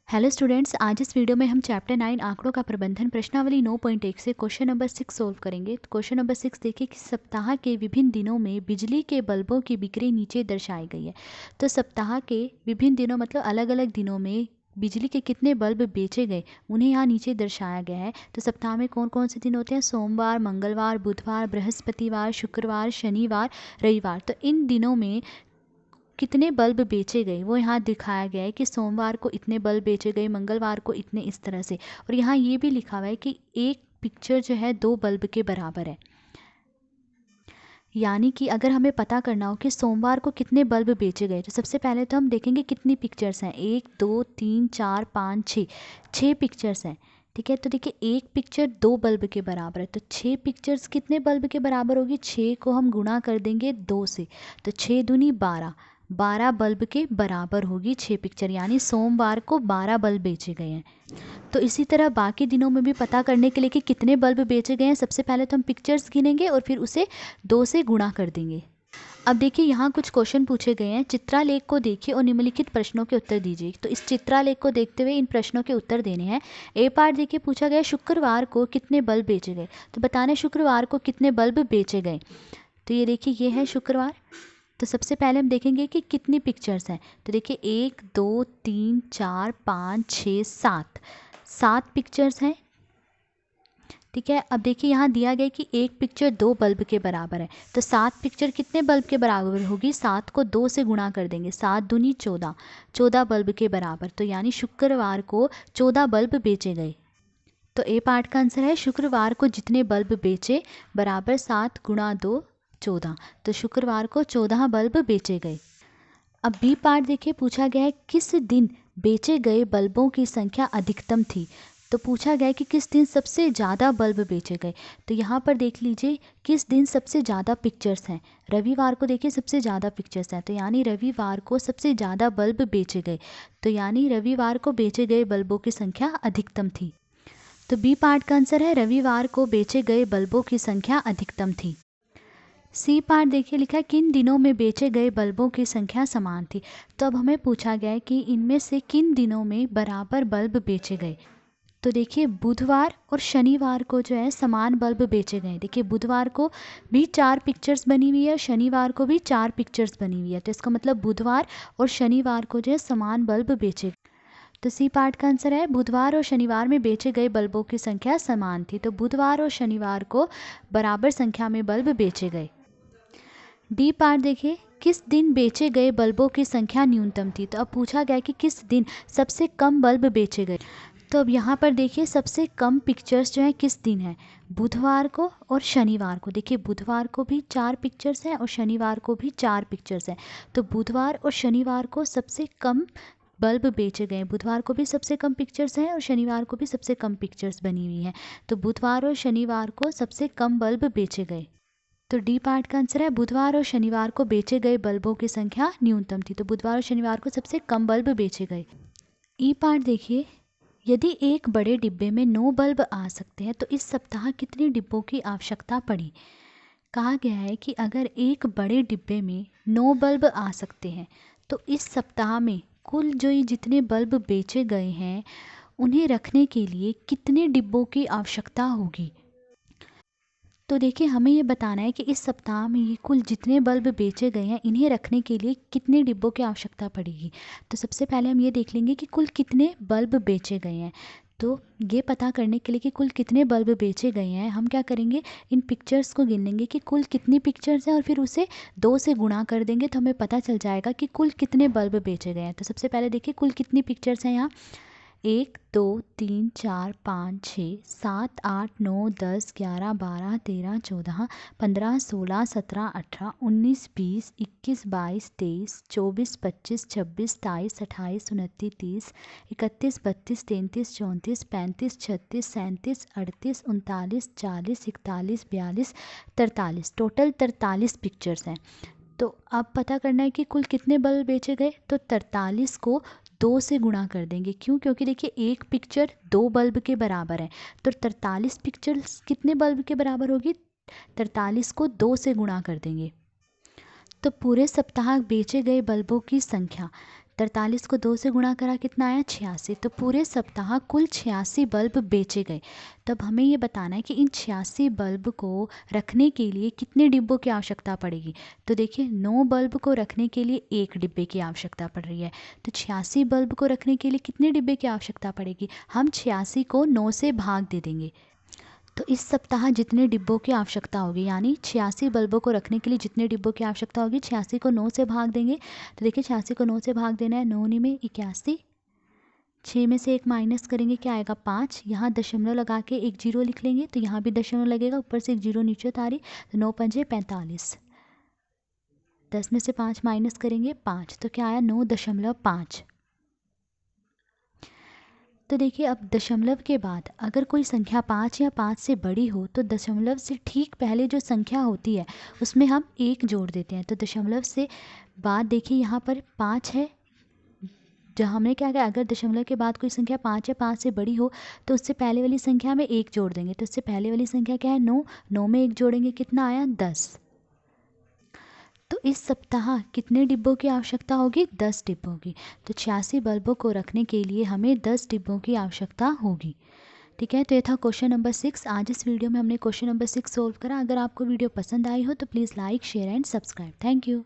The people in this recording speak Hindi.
हेलो स्टूडेंट्स, आज इस वीडियो में हम चैप्टर 9 आंकड़ों का प्रबंधन प्रश्नावली 9.1 से क्वेश्चन नंबर 6 सोल्व करेंगे। तो क्वेश्चन नंबर 6 देखिए कि सप्ताह के विभिन्न दिनों में बिजली के बल्बों की बिक्री नीचे दर्शाई गई है। तो सप्ताह के विभिन्न दिनों मतलब अलग अलग दिनों में बिजली के कितने बल्ब बेचे गए उन्हें यहाँ नीचे दर्शाया गया है। तो सप्ताह में कौन कौन से दिन होते हैं? सोमवार, मंगलवार, बुधवार, बृहस्पतिवार, शुक्रवार, शनिवार, रविवार। तो इन दिनों में कितने बल्ब बेचे गए वो यहाँ दिखाया गया है कि सोमवार को इतने बल्ब बेचे गए, मंगलवार को इतने, इस तरह से। और यहाँ ये भी लिखा हुआ है कि एक पिक्चर जो है 2 बल्ब के बराबर है। यानी कि अगर हमें पता करना हो कि सोमवार को कितने बल्ब बेचे गए, तो सबसे पहले तो हम देखेंगे कितनी पिक्चर्स हैं। 1 2 3 4 5 6, 6 पिक्चर्स हैं। ठीक है, तो देखिए एक पिक्चर 2 बल्ब के बराबर है, तो 6 पिक्चर्स कितने बल्ब के बराबर होगी? 6 को हम गुणा कर देंगे 2 से, तो 6 दूनी 12, 12 बल्ब के बराबर होगी 6 पिक्चर। यानी सोमवार को 12 बल्ब बेचे गए हैं। तो इसी तरह बाकी दिनों में भी पता करने के लिए कि कितने बल्ब बेचे गए हैं, सबसे पहले तो हम पिक्चर्स गिनेंगे और फिर उसे 2 से गुणा कर देंगे। अब देखिए यहाँ कुछ क्वेश्चन पूछे गए हैं। चित्रालेख को देखिए और निम्नलिखित प्रश्नों के उत्तर दीजिए। तो इस चित्रालेख को देखते हुए इन प्रश्नों के उत्तर देने हैं। ए पार्ट देखिए, पूछा गया शुक्रवार को कितने बल्ब बेचे गए। तो बताना शुक्रवार को कितने बल्ब बेचे गए। तो ये देखिए ये है शुक्रवार। तो सबसे पहले हम देखेंगे कि कितनी पिक्चर्स हैं। तो देखिए 1 2 3 4 5 6 7, 7 पिक्चर्स हैं। ठीक है, अब देखिए यहाँ दिया गया कि एक पिक्चर 2 बल्ब के बराबर है। तो 7 पिक्चर कितने बल्ब के बराबर होगी? 7 को 2 से गुणा कर देंगे, 7 दूनी 14, 14 बल्ब के बराबर। तो यानी शुक्रवार को 14 बल्ब बेचे गए। तो ए पार्ट का आंसर है शुक्रवार को जितने बल्ब बेचे बराबर 7 गुणा 2 14। तो शुक्रवार को 14 बल्ब बेचे गए। अब बी पार्ट देखिए, पूछा गया है किस दिन बेचे गए बल्बों की संख्या अधिकतम थी। तो पूछा गया है कि किस दिन सबसे ज़्यादा बल्ब बेचे गए। तो यहाँ पर देख लीजिए किस दिन सबसे ज़्यादा पिक्चर्स हैं। रविवार को देखिए सबसे ज़्यादा पिक्चर्स हैं, तो यानी रविवार को सबसे ज़्यादा बल्ब बेचे गए। तो यानी रविवार को बेचे गए बल्बों की संख्या अधिकतम थी। तो बी पार्ट का आंसर है रविवार को बेचे गए बल्बों की संख्या अधिकतम थी। सी पार्ट देखिए, लिखा है किन दिनों में बेचे गए बल्बों की संख्या समान थी। तो अब हमें पूछा गया है कि इनमें से किन दिनों में बराबर बल्ब बेचे गए। तो देखिए बुधवार और शनिवार को जो है समान बल्ब बेचे गए। देखिए बुधवार को भी 4 पिक्चर्स बनी हुई है, शनिवार को भी 4 पिक्चर्स बनी हुई है। तो इसका मतलब बुधवार और शनिवार को जो है समान बल्ब बेचे गए। तो सी पार्ट का आंसर है बुधवार और शनिवार में बेचे गए बल्बों की संख्या समान थी। तो बुधवार और शनिवार को बराबर संख्या में बल्ब बेचे गए। डी पार्ट देखिए, किस दिन बेचे गए बल्बों की संख्या न्यूनतम थी। तो अब पूछा गया कि किस दिन सबसे कम बल्ब बेचे गए। तो अब यहाँ पर देखिए सबसे कम पिक्चर्स जो है किस दिन है? बुधवार को और शनिवार को। देखिए बुधवार को भी 4 पिक्चर्स हैं और शनिवार को भी 4 पिक्चर्स हैं। तो बुधवार और शनिवार को सबसे कम बल्ब बेचे गए। बुधवार को भी सबसे कम पिक्चर्स हैं और शनिवार को भी सबसे कम पिक्चर्स बनी हुई हैं। तो बुधवार और शनिवार को सबसे कम बल्ब बेचे गए। तो डी पार्ट का आंसर है बुधवार और शनिवार को बेचे गए बल्बों की संख्या न्यूनतम थी। तो बुधवार और शनिवार को सबसे कम बल्ब बेचे गए। ई पार्ट देखिए, यदि एक बड़े डिब्बे में 9 बल्ब आ सकते हैं तो इस सप्ताह कितने डिब्बों की आवश्यकता पड़ी। कहा गया है कि अगर एक बड़े डिब्बे में 9 बल्ब आ सकते हैं तो इस सप्ताह में कुल जो ये जितने बल्ब बेचे गए हैं उन्हें रखने के लिए कितने डिब्बों की आवश्यकता होगी। तो देखिए हमें ये बताना है कि इस सप्ताह में ये कुल जितने बल्ब बेचे गए हैं इन्हें रखने के लिए कितने डिब्बों की आवश्यकता पड़ेगी। तो सबसे पहले हम ये देख लेंगे कि कुल कितने बल्ब बेचे गए हैं। तो ये पता करने के लिए कि कुल कितने बल्ब बेचे गए हैं हम क्या करेंगे, इन पिक्चर्स को गिन लेंगे कि कुल कितनी पिक्चर्स हैं और फिर उसे 2 से गुणा कर देंगे तो हमें पता चल जाएगा कि कुल कितने बल्ब बेचे गए हैं। तो सबसे पहले देखिए कुल कितनी पिक्चर्स हैं यहाँ। 1 2 3 4 5 6 7 8 9 10 11 12 13 14 15 16 17 18 19 20 21 22 23 24 25 26 27 28 29 30 31 32 33 34 35 36 37 38 39 40 41 42 43, टोटल 43 पिक्चर्स हैं। तो अब पता करना है कि कुल कितने बल्ब बेचे गए। तो 43 को 2 से गुणा कर देंगे। क्यों? क्योंकि देखिए एक पिक्चर 2 बल्ब के बराबर है। तो 43 पिक्चर्स कितने बल्ब के बराबर होगी? 43 को 2 से गुणा कर देंगे। तो पूरे सप्ताह बेचे गए बल्बों की संख्या, 43 को 2 से गुणा करा कितना आया 86। तो पूरे सप्ताह कुल 86 बल्ब बेचे गए। तो अब हमें ये बताना है कि इन 86 बल्ब को रखने के लिए कितने डिब्बों की आवश्यकता पड़ेगी। तो देखिए 9 बल्ब को रखने के लिए 1 डिब्बे की आवश्यकता पड़ रही है। तो 86 बल्ब को रखने के लिए कितने डिब्बे की आवश्यकता पड़ेगी। हम 86 को 9 से भाग दे देंगे। तो इस सप्ताह जितने डिब्बों की आवश्यकता होगी, यानी 86 बल्बों को रखने के लिए जितने डिब्बों की आवश्यकता होगी, 86 को 9 से भाग देंगे। तो देखिए 86 को 9 से भाग देना है, 9 में 81, 6 में से 1 माइनस करेंगे क्या आएगा 5। यहाँ दशमलव लगा के एक जीरो लिख लेंगे, तो यहाँ भी दशमलव लगेगा, ऊपर से एक जीरो नीचे उतारी, तो 9 पंजे 45, 10 में से 5 माइनस करेंगे 5, तो क्या आया 9.5। तो देखिए अब दशमलव के बाद अगर कोई संख्या 5 या 5 से बड़ी हो तो दशमलव से ठीक पहले जो संख्या होती है उसमें हम 1 जोड़ देते हैं। तो दशमलव से बाद देखिए यहाँ पर 5 है, जो हमने क्या किया, अगर दशमलव के बाद कोई संख्या 5 या 5 से बड़ी हो तो उससे पहले वाली संख्या में 1 जोड़ देंगे। तो उससे पहले वाली संख्या क्या है 9, 9 में 1 जोड़ेंगे कितना आया 10। तो इस सप्ताह कितने डिब्बों की आवश्यकता होगी 10 डिब्बों की। तो 86 बल्बों को रखने के लिए हमें 10 डिब्बों की आवश्यकता होगी। ठीक है, तो ये था क्वेश्चन नंबर 6। आज इस वीडियो में हमने क्वेश्चन नंबर 6 सोल्व करा। अगर आपको वीडियो पसंद आई हो तो please like share and subscribe. Thank you.